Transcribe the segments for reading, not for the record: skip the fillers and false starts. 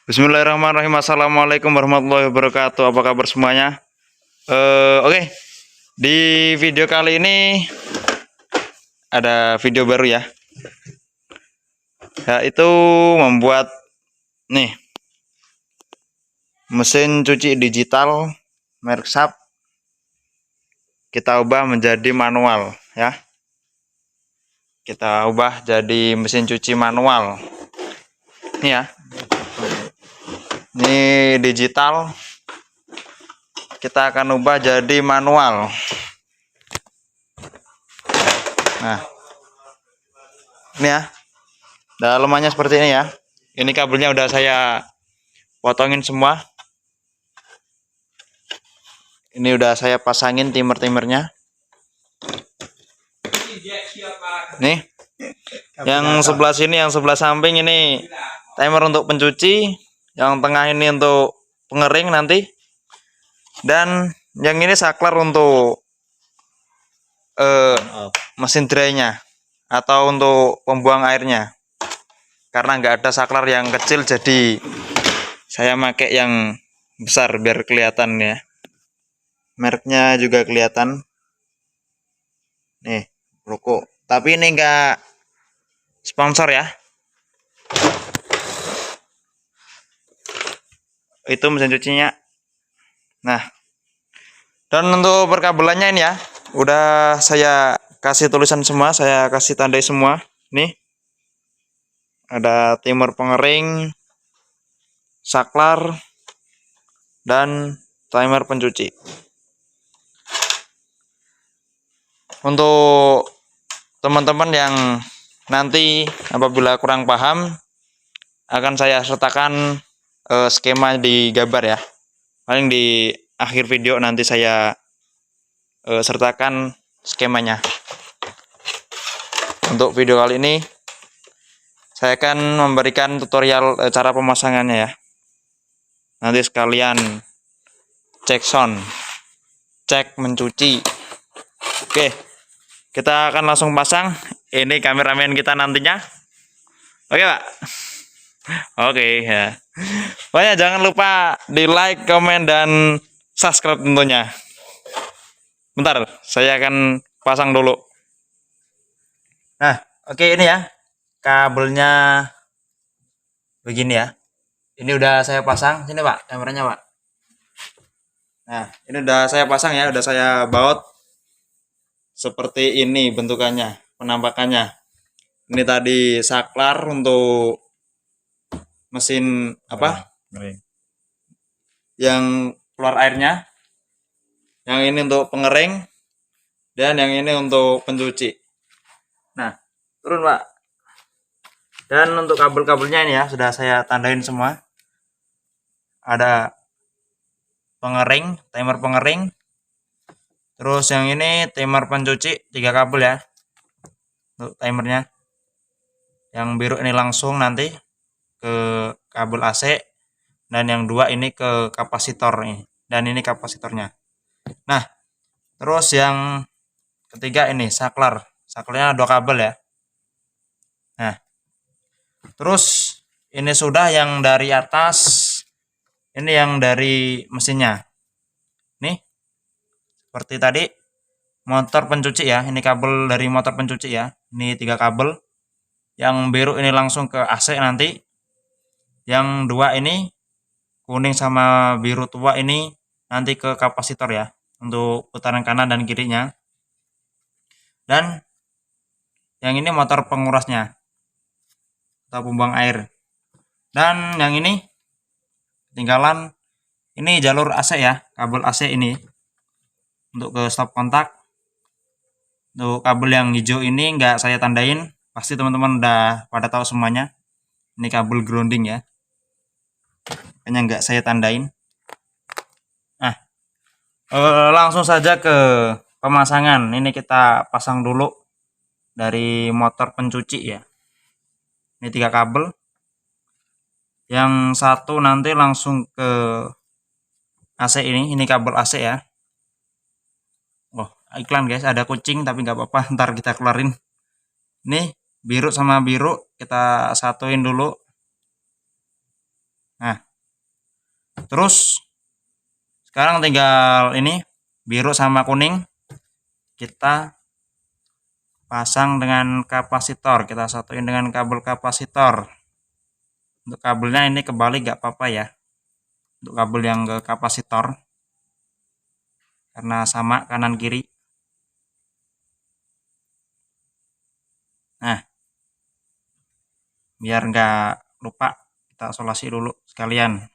Bismillahirrahmanirrahim. Assalamualaikum warahmatullahi wabarakatuh. Apa kabar semuanya? Oke. Di video kali ini ada video baru ya. Yaitu membuat nih mesin cuci digital merek Sharp. Kita ubah menjadi manual ya. Kita ubah jadi mesin cuci manual. Ini ya. Ini digital, kita akan ubah jadi manual. Nah, ini ya, dalamannya seperti ini ya. Ini kabelnya udah saya potongin semua. Ini udah saya pasangin timer-timernya. Nih, yang sebelah sini, yang sebelah samping ini timer untuk pencuci. Yang tengah ini untuk pengering nanti, dan yang ini saklar untuk mesin drynya atau untuk pembuang airnya. Karena nggak ada saklar yang kecil, jadi saya pakai yang besar biar kelihatan ya. Mereknya juga kelihatan. Nih, rokok. Tapi ini nggak sponsor ya. Itu mesin cucinya. Nah, dan untuk perkabelannya ini ya, udah saya kasih tulisan semua, saya kasih tandai semua. Nih, ada timer pengering, saklar, dan timer pencuci. Untuk teman-teman yang nanti apabila kurang paham, akan saya sertakan skema di gambar ya. Paling di akhir video nanti saya sertakan skemanya. Untuk video kali ini saya akan memberikan tutorial cara pemasangannya ya. Nanti sekalian cek sound, cek mencuci. Oke, kita akan langsung pasang. Ini kameramen kita nantinya. Oke Pak. Oke ya. Pokoknya jangan lupa di like, komen, dan subscribe tentunya. Bentar, saya akan pasang dulu. Nah, oke ini ya. Kabelnya begini ya. Ini udah saya pasang. Sini Pak, kameranya Pak. Nah, ini udah saya pasang ya, udah saya baut. Seperti ini bentukannya, penampakannya. Ini tadi saklar untuk mesin apa? Yang keluar airnya. Yang ini untuk pengering, dan yang ini untuk pencuci. Nah, turun Pak. Dan untuk kabel-kabelnya ini ya, sudah saya tandain semua. Ada pengering, timer pengering. Terus yang ini timer pencuci, 3 kabel ya. Untuk timernya. Yang biru ini langsung nanti ke kabel AC, dan yang 2 ini ke kapasitor nih. Dan ini kapasitornya. Nah, terus yang ketiga ini saklar. Saklarnya 2 kabel ya. Nah, terus ini sudah yang dari atas, ini yang dari mesinnya. Nih, seperti tadi motor pencuci ya. Ini kabel dari motor pencuci ya. Ini 3 kabel. Yang biru ini langsung ke AC nanti. Yang 2 ini kuning sama biru tua ini nanti ke kapasitor ya, untuk putaran kanan dan kirinya. Dan yang ini motor pengurasnya atau pembuang air. Dan yang ini ketinggalan, ini jalur AC ya, kabel AC ini untuk ke stop kontak. Untuk kabel yang hijau ini nggak saya tandain, pasti teman-teman udah pada tahu semuanya. Ini kabel grounding ya, hanya nggak saya tandain. Nah, langsung saja ke pemasangan. Ini kita pasang dulu dari motor pencuci ya. Ini 3 kabel. Yang satu nanti langsung ke AC ini kabel AC ya. Oh, iklan guys, ada kucing tapi nggak apa-apa, ntar kita keluarin. Ini biru sama biru kita satuin dulu. Nah, Terus sekarang tinggal ini biru sama kuning kita pasang dengan kapasitor, kita satuin dengan kabel kapasitor. Untuk kabelnya ini kebalik gak apa-apa ya, untuk kabel yang ke kapasitor, karena sama kanan kiri. Nah, biar nggak lupa kita isolasi dulu sekalian.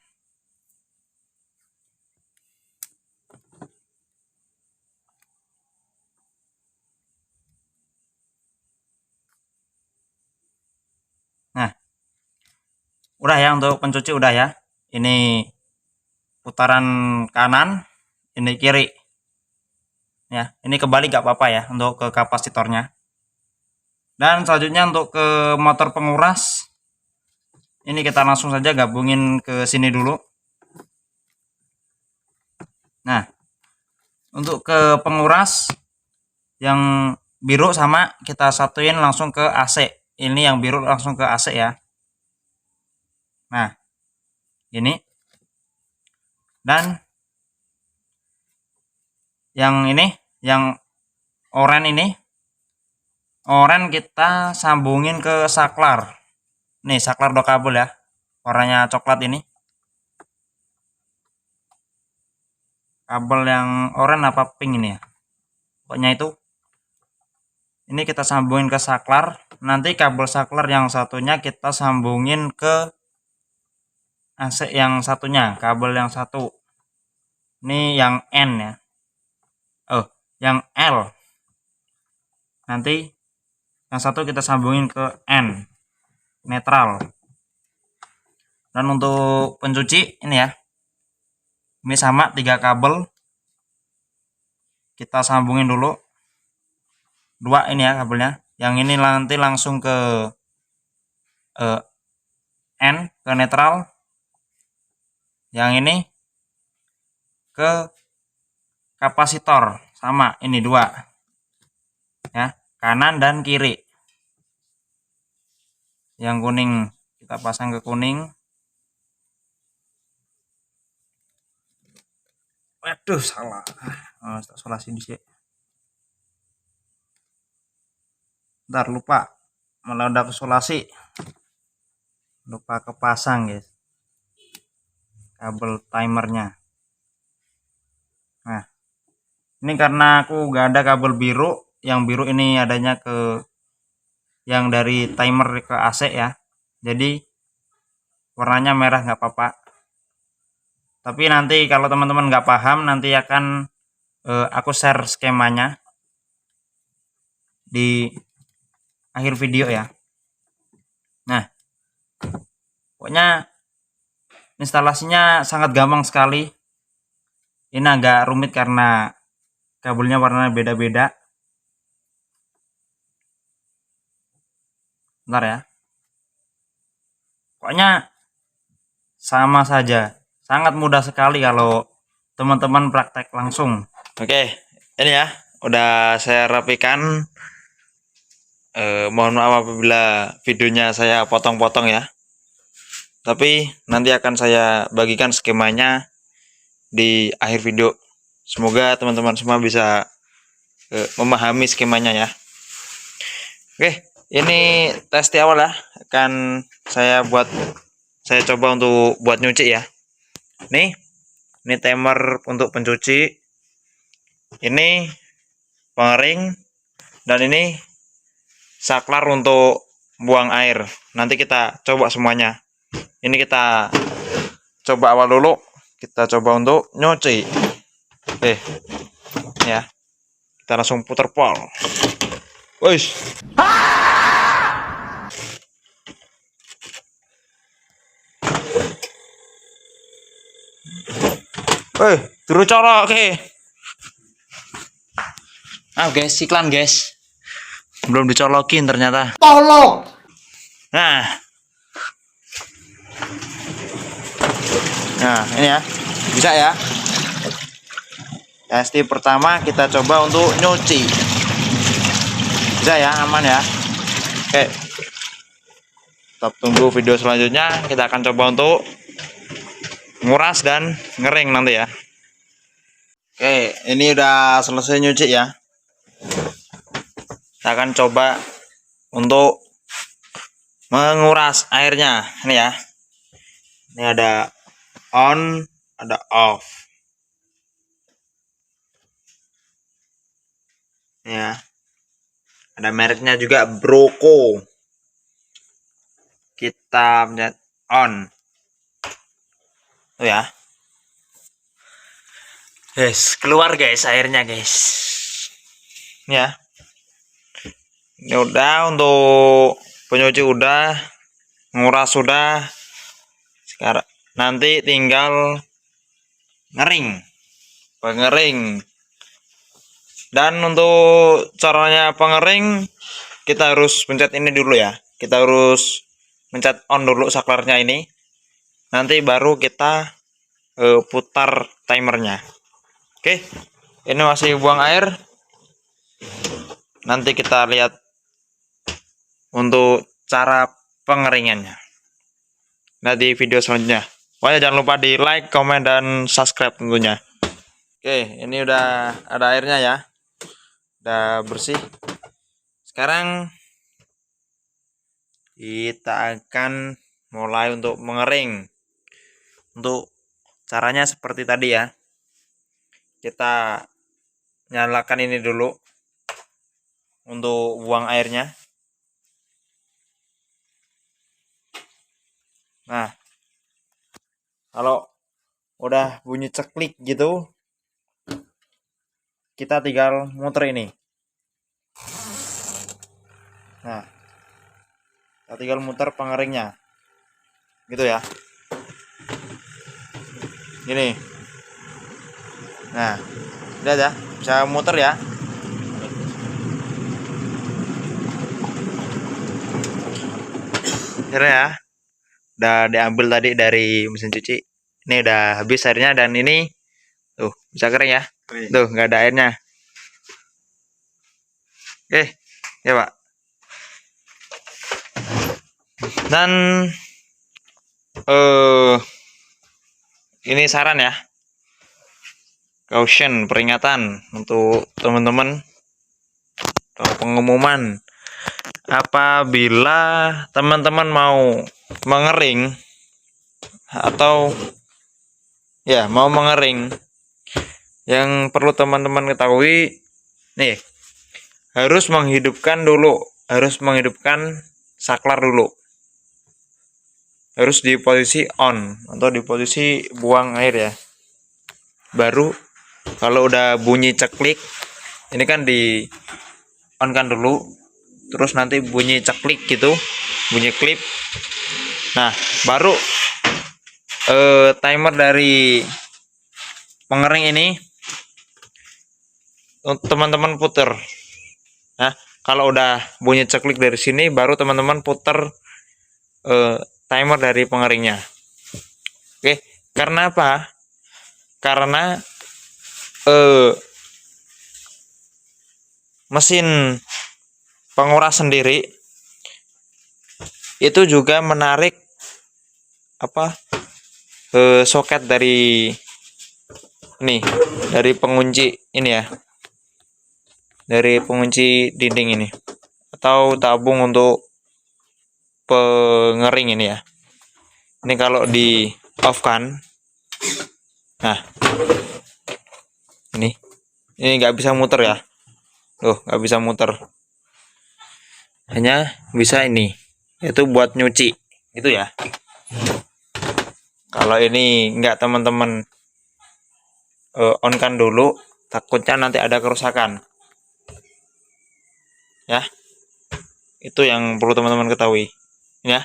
Nah, udah ya, untuk pencuci udah ya. Ini putaran kanan, ini kiri. Ya, ini kebalik gak apa-apa ya untuk ke kapasitornya. Dan selanjutnya untuk ke motor penguras, ini kita langsung saja gabungin ke sini dulu. Nah, untuk ke penguras yang biru sama kita satuin langsung ke AC. Ini yang biru langsung ke AC ya. Nah, ini. Dan yang ini, yang oranye ini, oranye kita sambungin ke saklar. Nih, saklar 2 kabel ya. Warnanya coklat ini. Kabel yang oranye apa pink ini ya? Pokoknya itu. Ini kita sambungin ke saklar. Nanti kabel saklar yang satunya kita sambungin ke AC yang satunya, kabel yang satu. Ini yang N ya. Oh, yang L. Nanti yang satu kita sambungin ke N, netral. Dan untuk pencuci ini ya, ini sama 3 kabel kita sambungin dulu. 2 ini ya kabelnya. Yang ini nanti langsung ke N, ke netral. Yang ini ke kapasitor, sama ini 2 ya, kanan dan kiri. Yang kuning kita pasang ke kuning. Waduh, salah. Tak isolasi di sini. Ntar lupa, malah udah isolasi, lupa kepasang guys kabel timernya. Nah, ini karena aku gak ada kabel biru, yang biru ini adanya ke yang dari timer ke AC ya, jadi warnanya merah nggak apa-apa. Tapi nanti kalau teman-teman nggak paham, nanti akan aku share skemanya di akhir video ya. Nah, pokoknya instalasinya sangat gampang sekali. Ini agak rumit karena kabelnya warnanya beda-beda. Bentar ya. Pokoknya sama saja. Sangat mudah sekali kalau teman-teman praktek langsung. Oke, ini ya. Udah saya rapikan. Mohon maaf apabila videonya saya potong-potong ya. Tapi nanti akan saya bagikan skemanya di akhir video. Semoga teman-teman semua bisa memahami skemanya ya. Oke, ini tes di awal ya. Akan saya coba untuk buat nyuci ya. Ini timer untuk pencuci. Ini pengering, dan ini saklar untuk buang air. Nanti kita coba semuanya. Ini kita coba awal dulu. Kita coba untuk nyuci. Ya. Kita langsung putar pol. Wis. Turu colok oke. Guys, iklan guys. Belum dicolokin ternyata. Tolong. Nah, ini ya. Bisa ya. Step pertama kita coba untuk nyuci. Bisa ya, aman ya. Oke. Tetap tunggu video selanjutnya. Kita akan coba untuk nguras dan ngering nanti ya. Oke, ini udah selesai nyuci ya. Kita akan coba untuk menguras airnya. Ini ya. Ini ada on, ada off. Ya. Ada mereknya juga Broko. Kita pencet on. Oh ya. Guys, keluar guys airnya guys. Ini ya. Ini udah untuk penyuci udah, nguras sudah. Sekarang nanti tinggal ngering. Pengering. Dan untuk caranya pengering, kita harus pencet ini dulu ya. Kita harus pencet on dulu saklarnya ini. Nanti baru kita putar timernya. Oke, ini masih buang air. Nanti kita lihat untuk cara pengeringannya. Nah, di video selanjutnya. Pokoknya jangan lupa di like, komen, dan subscribe tentunya. Oke, ini udah ada airnya ya. Udah bersih. Sekarang kita akan mulai untuk mengering. Untuk caranya seperti tadi ya. Kita nyalakan ini dulu untuk buang airnya. Nah, kalau udah bunyi ceklik gitu, kita tinggal muter ini. Nah, kita tinggal muter pengeringnya, gitu ya. Gini. Nah, udah ya, bisa muter ya. Kira ya, udah diambil tadi dari mesin cuci. Ini udah habis airnya dan ini tuh bisa kering ya. Tuh nggak ada airnya. Oke, ya Pak. Dan ini saran ya, caution, peringatan untuk teman-teman, pengumuman. Apabila teman-teman mau mengering atau ya mau mengering, yang perlu teman-teman ketahui nih, harus menghidupkan saklar dulu, harus di posisi on atau di posisi buang air ya. Baru kalau udah bunyi ceklik, ini kan di on kan dulu, terus nanti bunyi ceklik gitu, bunyi klip. Nah, baru timer dari pengering ini teman-teman puter. Nah, kalau udah bunyi ceklik dari sini, baru teman-teman puter timer dari pengeringnya. Oke, karena apa? Karena mesin penguras sendiri itu juga menarik soket dari ini, dari pengunci ini ya, dari pengunci dinding ini atau tabung untuk pengering ini ya. Ini kalau di off kan, nah ini nggak bisa muter ya. Tuh nggak bisa muter, hanya bisa ini, itu buat nyuci gitu ya. Kalau ini nggak teman-teman on kan dulu, takutnya nanti ada kerusakan ya. Itu yang perlu teman-teman ketahui ya.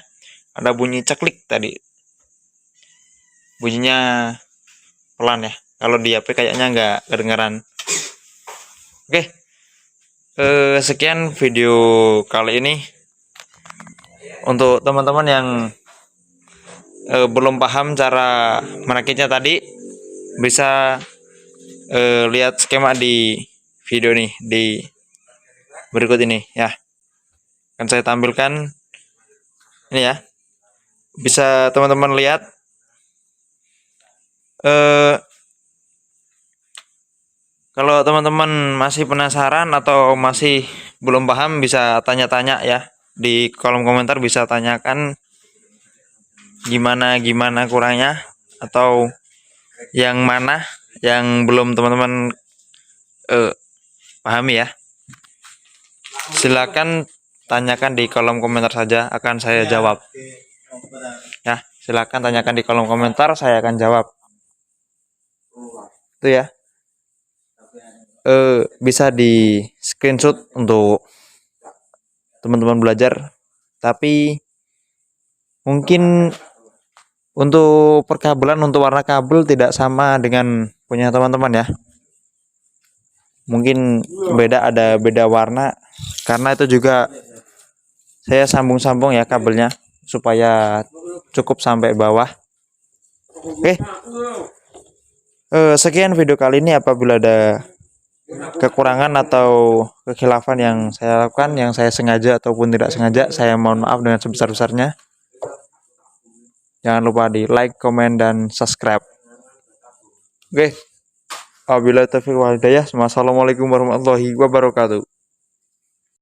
Ada bunyi ceklik tadi, bunyinya pelan ya. Kalau di HP kayaknya nggak kedengaran. Oke, sekian video kali ini. Untuk teman-teman yang belum paham cara merakitnya tadi, bisa lihat skema di video nih, di berikut ini ya. Akan saya tampilkan ini ya. Bisa teman-teman lihat eh Kalau teman-teman masih penasaran atau masih belum paham bisa tanya-tanya ya di kolom komentar, bisa tanyakan gimana gimana kurangnya atau yang mana yang belum teman-teman eh, pahami ya. Silakan tanyakan di kolom komentar saja, akan saya jawab. Ya, silakan tanyakan di kolom komentar, saya akan jawab. Itu ya. Bisa di screenshot untuk teman-teman belajar, tapi mungkin untuk perkabelan, untuk warna kabel tidak sama dengan punya teman-teman ya, mungkin ada beda warna, karena itu juga saya sambung-sambung ya kabelnya supaya cukup sampai bawah. Oke, sekian video kali ini. Apabila ada kekurangan atau kekhilafan yang saya lakukan, yang saya sengaja ataupun tidak sengaja, saya mohon maaf dengan sebesar-besarnya. Jangan lupa di like, komen, dan subscribe. Oke, wabillahi taufiq wal hidayah. Wassalamualaikum warahmatullahi wabarakatuh.